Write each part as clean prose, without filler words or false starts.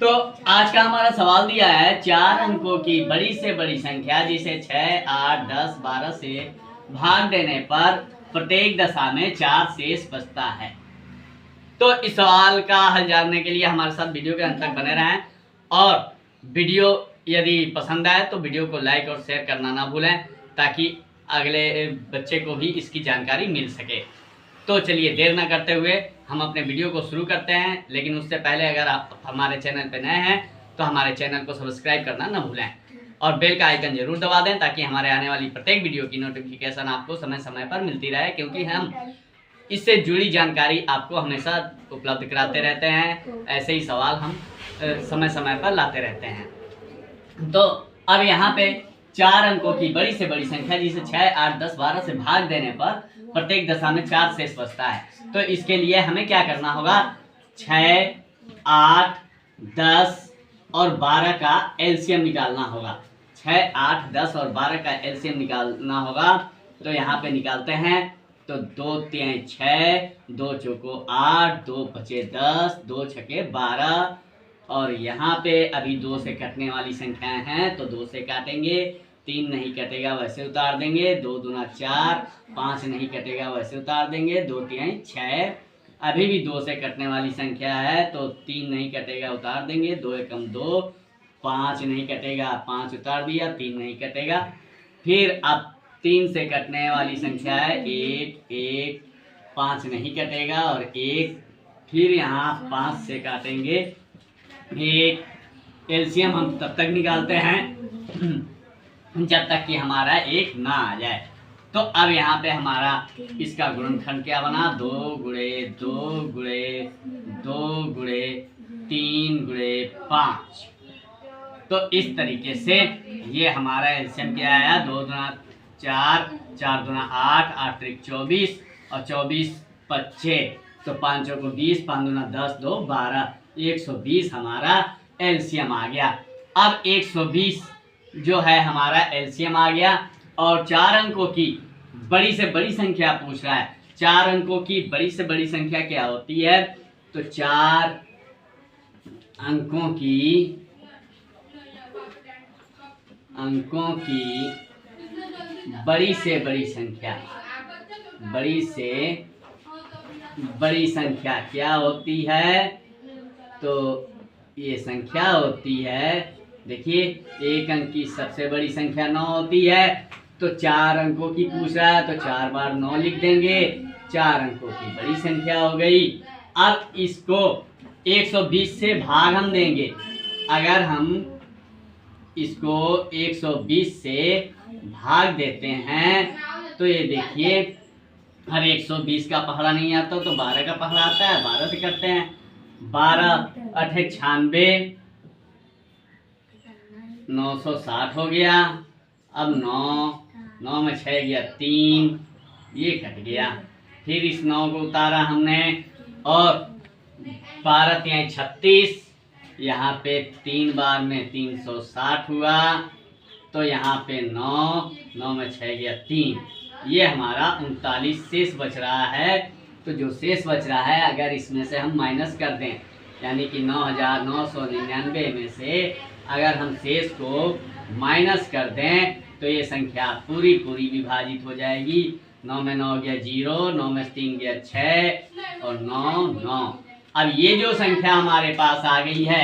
तो आज का हमारा सवाल दिया है 4 अंकों की बड़ी से बड़ी संख्या जिसे 6, 8, 10, 12 से भाग देने पर प्रत्येक दशा में 4 शेष बचता है। तो इस सवाल का हल जानने के लिए हमारे साथ वीडियो के अंत तक बने रहें और वीडियो यदि पसंद आए तो वीडियो को लाइक और शेयर करना ना भूलें ताकि अगले बच्चे को भी इसकी जानकारी मिल सके। तो चलिए देर न करते हुए हम अपने वीडियो को शुरू करते हैं, लेकिन उससे पहले अगर आप हमारे चैनल पर नए हैं तो हमारे चैनल को सब्सक्राइब करना न भूलें और बेल का आइकन जरूर दबा दें ताकि हमारे आने वाली प्रत्येक वीडियो की नोटिफिकेशन आपको समय समय पर मिलती रहे, क्योंकि हम इससे जुड़ी जानकारी आपको हमेशा उपलब्ध कराते रहते हैं। ऐसे ही सवाल हम समय समय पर लाते रहते हैं। तो अब यहाँ पे 4 अंकों की बड़ी से बड़ी संख्या जिसे 6, 8, 10, 12 से भाग देने पर प्रत्येक दशा में 4 शेष बचता है। तो इसके लिए हमें क्या करना होगा, 6, 8, 10 और 12 का एलसीएम निकालना होगा। 6, 8, 10 और 12 का एलसीएम निकालना होगा। तो यहाँ पे निकालते हैं तो 2 3 6, 2 चौको 8, 2 पचे 10, 2 छके 12 और यहाँ पे अभी 2 से कटने वाली संख्याएं हैं तो 2 से काटेंगे, 3 नहीं कटेगा वैसे उतार देंगे, 2 दूना 4, 5 नहीं कटेगा वैसे उतार देंगे, 2 3 6, अभी भी 2 से कटने वाली संख्या है तो 3 नहीं कटेगा उतार देंगे, 2 एकम 2, 5 नहीं कटेगा 5 उतार दिया, 3 नहीं कटेगा। फिर अब 3 से कटने वाली संख्या है 1 1, 5 नहीं कटेगा और 1, फिर यहाँ 5 से काटेंगे 1। एलसीएम हम तब तक निकालते हैं जब तक कि हमारा 1 ना आ जाए। तो अब यहाँ पे हमारा इसका गुणनखंड क्या बना, 2 गुणे 2 गुणे 2 गुणे 3 गुणे 5। तो इस तरीके से ये हमारा एलसीएम क्या आया, 2 दूना 4, 4 दूना 8, 8 त्रिक 24 और 24 पच्चे तो 5 चौको 20, 5 दूना 10, 2 12, 120 हमारा एलसीएम आ गया। अब 120 जो है हमारा एलसीएम आ गया और 4 अंकों की बड़ी से बड़ी संख्या पूछ रहा है। 4 अंकों की बड़ी से बड़ी संख्या क्या होती है, तो 4 अंकों की बड़ी से बड़ी संख्या, बड़ी से बड़ी संख्या क्या होती है, तो ये संख्या होती है, देखिए 1 अंक की सबसे बड़ी संख्या 9 होती है। तो 4 अंकों की पूछ रहा है तो 4 बार 9 लिख देंगे, 4 अंकों की बड़ी संख्या हो गई। अब इसको 120 से भाग हम देंगे। अगर हम इसको 120 से भाग देते हैं तो ये देखिए, अब 120 का पहाड़ा नहीं आता तो 12 का पहाड़ा आता है, 12 से करते हैं, 12 8 96, 960 हो गया। अब 9 में 6 गया 3, ये कट गया। फिर इस 9 को उतारा हमने और 12 3 36, यहाँ पे 3 बार में 360 हुआ तो यहाँ पे 9 में 6 गया 3, ये हमारा 39 शेष बच रहा है। तो जो शेष बच रहा है अगर इसमें से हम माइनस कर दें, यानी कि 9999 में से अगर हम शेष को माइनस कर दें तो ये संख्या पूरी विभाजित हो जाएगी। 9 में 9 गया 0, 9 में 3 गया 6 और 9। अब ये जो संख्या हमारे पास आ गई है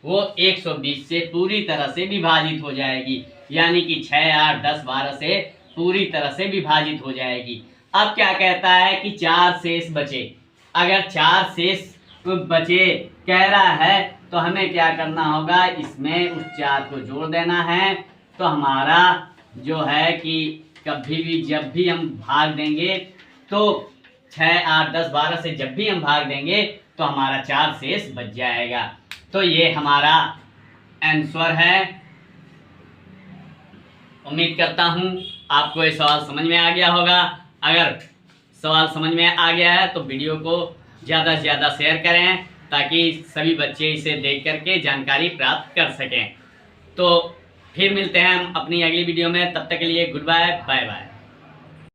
वो 120 से पूरी तरह से विभाजित हो जाएगी, यानी कि 6, 8, 10, 12 से पूरी तरह से विभाजित हो जाएगी। अब क्या कहता है कि 4 शेष बचे। अगर 4 शेष बचे कह रहा है तो हमें क्या करना होगा, इसमें उस 4 को जोड़ देना है। तो हमारा जो है कि कभी भी जब भी हम भाग देंगे तो 6, 8, 10, 12 से जब भी हम भाग देंगे तो हमारा 4 शेष बच जाएगा। तो ये हमारा आंसर है। उम्मीद करता हूँ आपको ये सवाल समझ में आ गया होगा। अगर सवाल समझ में आ गया है तो वीडियो को ज़्यादा से ज़्यादा शेयर करें ताकि सभी बच्चे इसे देख करके जानकारी प्राप्त कर सकें। तो फिर मिलते हैं हम अपनी अगली वीडियो में, तब तक के लिए गुड बाय, बाय बाय।